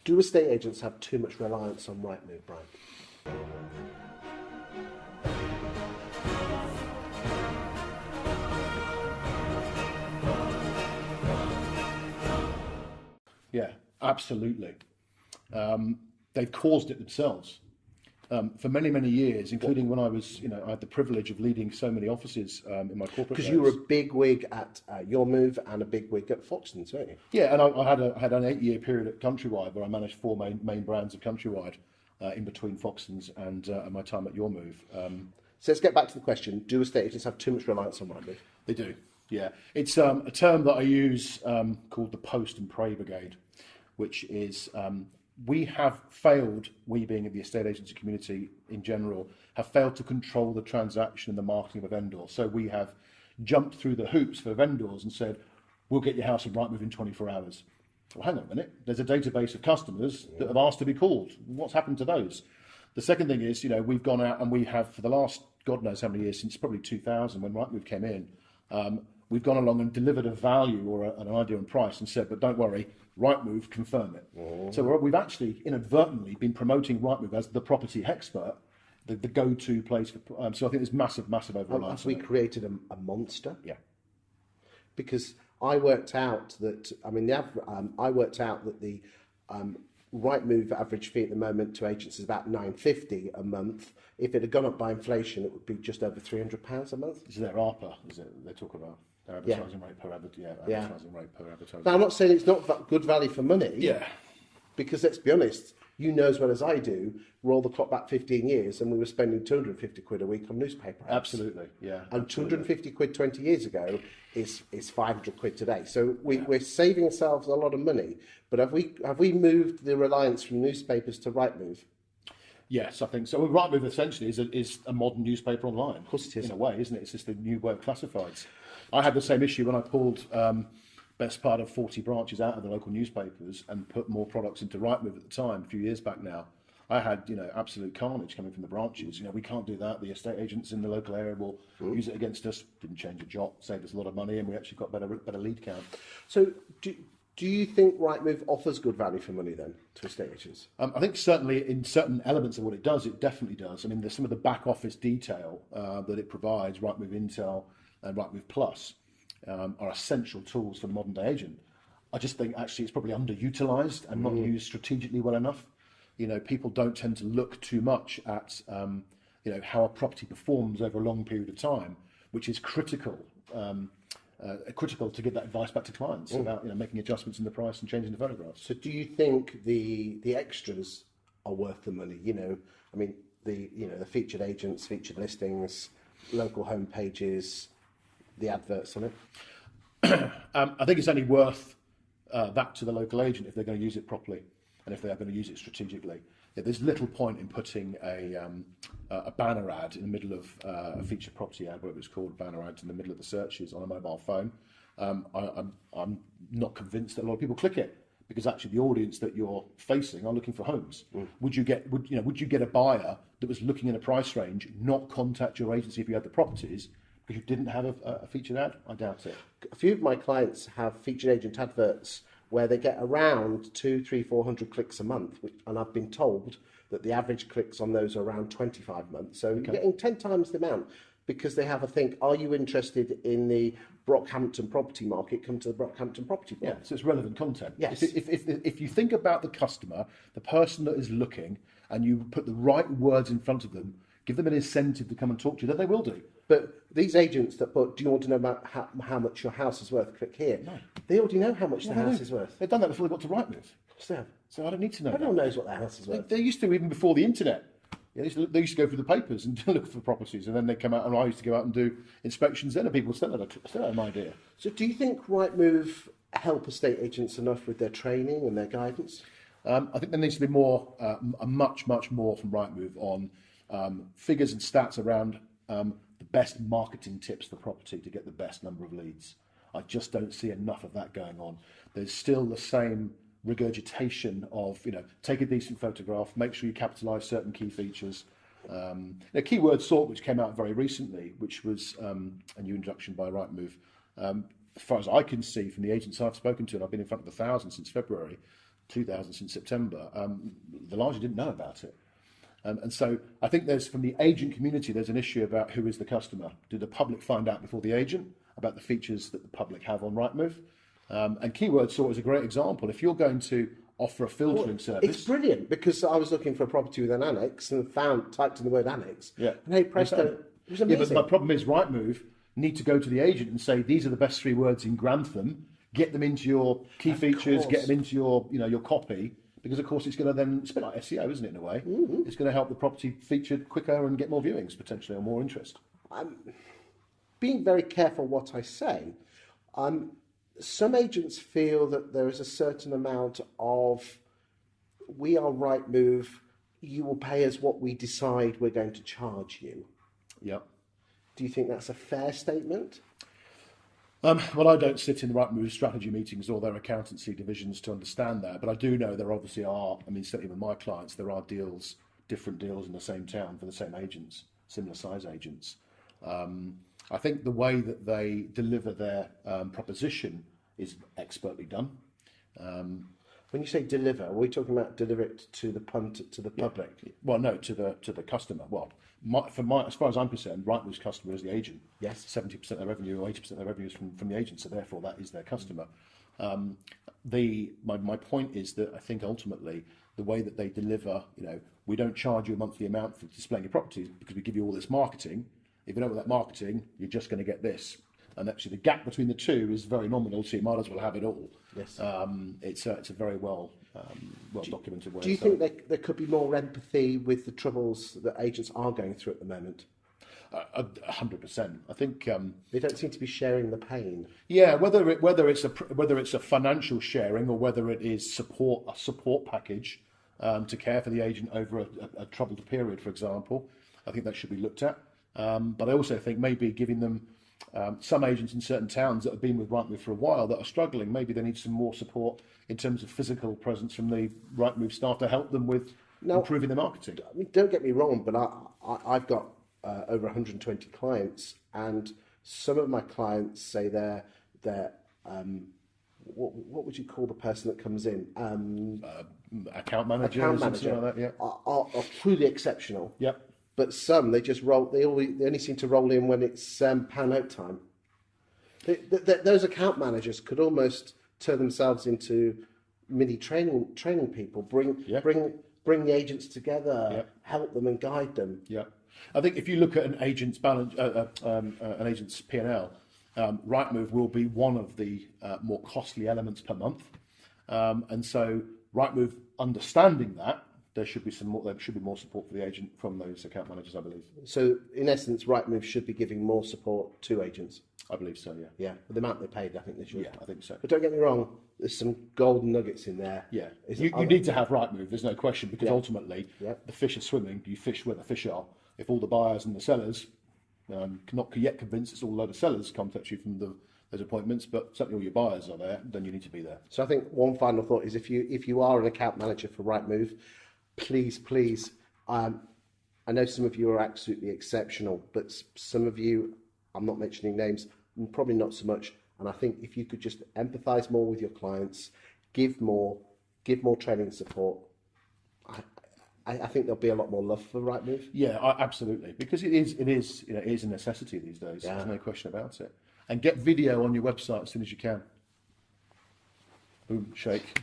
Do estate agents have too much reliance on Rightmove, Bryan? Yeah, absolutely. They've caused it themselves. For many, many years, including when I was, I had the privilege of leading so many offices in my corporate Because days. you were a big wig at Your Move and a big wig at Foxtons, weren't you? Yeah, and I had an 8-year period at Countrywide where I managed 4 main brands of Countrywide in between Foxtons and my time at Your Move. So let's get back to the question: do estate agents have too much reliance on Rightmove? They do, yeah. It's a term that I use called the post and pray brigade, which is we have failed, we being in the estate agency community in general, have failed to control the transaction and the marketing of a vendor. So we have jumped through the hoops for vendors and said, we'll get your house on Rightmove in 24 hours. Well, hang on a minute. There's a database of customers that have asked to be called. What's happened to those? The second thing is, we've gone out and we have, for the last, God knows how many years, since probably 2000 when Rightmove came in, we've gone along and delivered a value or an idea on price and said, but don't worry, Rightmove, confirm it. So we've actually inadvertently been promoting Rightmove as the property expert, the go-to place for. So I think there's massive over-reliance. Have we created a monster? Yeah. Because I worked out that the Rightmove average fee at the moment to agents is about $950 a month. If it had gone up by inflation, it would be just over £300 a month. This is their ARPA, is it? They talk about their advertising rate per advertising. Now, I'm not saying it's not good value for money. Yeah. Because let's be honest, you know as well as I do, roll the clock back 15 years and we were spending 250 quid a week on newspaper ads. Absolutely, yeah. And absolutely. 250 quid 20 years ago is 500 quid today. So we're saving ourselves a lot of money. But have we moved the reliance from newspapers to Rightmove? Yes, I think so. Well, Rightmove essentially is a modern newspaper online. Of course it is. In a way, isn't it? It's just a new way of classifieds. I had the same issue when I pulled best part of 40 branches out of the local newspapers and put more products into Rightmove at the time, a few years back now. I had, absolute carnage coming from the branches. We can't do that. The estate agents in the local area will use it against us. Didn't change a jot, saved us a lot of money, and we actually got better lead count. So do you think Rightmove offers good value for money then to estate agents? I think certainly in certain elements of what it does, it definitely does. I mean, there's some of the back office detail that it provides, Rightmove Intel and Rightmove Plus, are essential tools for the modern day agent. I just think actually it's probably underutilised and not used strategically well enough. People don't tend to look too much at how a property performs over a long period of time, which is critical to get that advice back to clients about making adjustments in the price and changing the photographs. So do you think the extras are worth the money? The featured agents, featured listings, local home pages, the adverts on it? I think it's only worth that to the local agent if they're going to use it properly and if they are going to use it strategically. There's little point in putting a banner ad in the middle of a featured property ad, whatever it's called, banner ads in the middle of the searches on a mobile phone. I'm not convinced that a lot of people click it because actually the audience that you're facing are looking for homes. Would you get a buyer that was looking in a price range not contact your agency if you had the properties because you didn't have a featured ad? I doubt it. A few of my clients have featured agent adverts where they get around 200, 300, 400 clicks a month, and I've been told that the average clicks on those are around 25 months. So you're getting 10 times the amount because they have a think, are you interested in the Brockhampton property market? Come to the Brockhampton property market. Yeah, so it's relevant content. Yes. If you think about the customer, the person that is looking, and you put the right words in front of them, give them an incentive to come and talk to you, then they will do. But these agents that put, do you want to know about how much your house is worth? Click here. No. They already know how much the house is worth. They've done that before they got to Rightmove. So I don't need to know. Everyone knows what their house is worth. They used to even before the internet. They used to go through the papers and look for properties, and then they come out, and I used to go out and do inspections then, and people still had an idea. So do you think Rightmove help estate agents enough with their training and their guidance? I think there needs to be more, much more from Rightmove on figures and stats around the best marketing tips for property to get the best number of leads. I just don't see enough of that going on. There's still the same regurgitation of, take a decent photograph, make sure you capitalise certain key features. The keyword sort, which came out very recently, which was a new introduction by Rightmove. As far as I can see from the agents I've spoken to, and I've been in front of 1,000 since February, 2,000 since September, the larger didn't know about it. And so I think there's, from the agent community, there's an issue about who is the customer. Do the public find out before the agent about the features that the public have on Rightmove? And keyword sort is a great example. If you're going to offer a filtering service, it's brilliant, because I was looking for a property with an annex and typed in the word annex. Yeah. And hey, presto, it was amazing. Yeah, but my problem is Rightmove need to go to the agent and say, these are the best 3 words in Grantham. Get them into your key features. Get them into your, your copy. Because of course it's going to then, it's a bit like SEO, isn't it, in a way? Mm-hmm. It's going to help the property featured quicker and get more viewings potentially, or more interest. I'm being very careful what I say. Some agents feel that there is a certain amount of, we are Rightmove, you will pay us what we decide we're going to charge you. Yep. Do you think that's a fair statement? Well, I don't sit in the Rightmove strategy meetings or their accountancy divisions to understand that, but I do know there obviously are, certainly with my clients, there are different deals in the same town for the same agents, similar size agents. I think the way that they deliver their proposition is expertly done. When you say deliver, are we talking about deliver it to the public? Well, no, to the customer. Well, as far as I'm concerned, Rightmove's customer is the agent. Yes. 70% of their revenue or 80% of their revenue is from the agent, so therefore that is their customer. My point is that I think ultimately the way that they deliver, we don't charge you a monthly amount for displaying your properties because we give you all this marketing. If you don't want that marketing, you're just going to get this. And actually the gap between the two is very nominal, so you might as well have it all. Yes. It's a very well documented way. Do you think there could be more empathy with the troubles that agents are going through at the moment? 100%. I think they don't seem to be sharing the pain. Yeah, whether it's a financial sharing or whether it is a support package to care for the agent over a troubled period, for example, I think that should be looked at. But I also think maybe giving them some agents in certain towns that have been with Rightmove for a while that are struggling, maybe they need some more support in terms of physical presence from the Rightmove staff to help them with improving their marketing. Don't get me wrong, but I've got over 120 clients, and some of my clients say they're what would you call the person that comes in? Account manager, like that, yeah. are truly exceptional. Yep. But some, they just roll. They only seem to roll in when it's pound note time. Those account managers could almost turn themselves into mini training people. Bring the agents together, help them and guide them. Yeah, I think if you look at an agent's balance, an agent's P&L, Rightmove will be one of the more costly elements per month, and so Rightmove understanding that. There should be more support for the agent from those account managers, I believe. So, in essence, Rightmove should be giving more support to agents. I believe so. Yeah. Yeah, with the amount they paid, I think they should. Yeah, I think so. But don't get me wrong, there's some golden nuggets in there. Yeah, you need to have Rightmove. There's no question, because ultimately the fish are swimming. You fish where the fish are. If all the buyers and the sellers not yet convinced, it's all a load of sellers contact you from those appointments, but certainly all your buyers are there, then you need to be there. So I think one final thought is if you are an account manager for Rightmove, please, I know some of you are absolutely exceptional, but some of you, I'm not mentioning names, probably not so much. And I think if you could just empathise more with your clients, give more training support, I think there'll be a lot more love for Rightmove. Yeah, absolutely, because it is a necessity these days. Yeah. There's no question about it. And get video on your website as soon as you can. Boom, shake.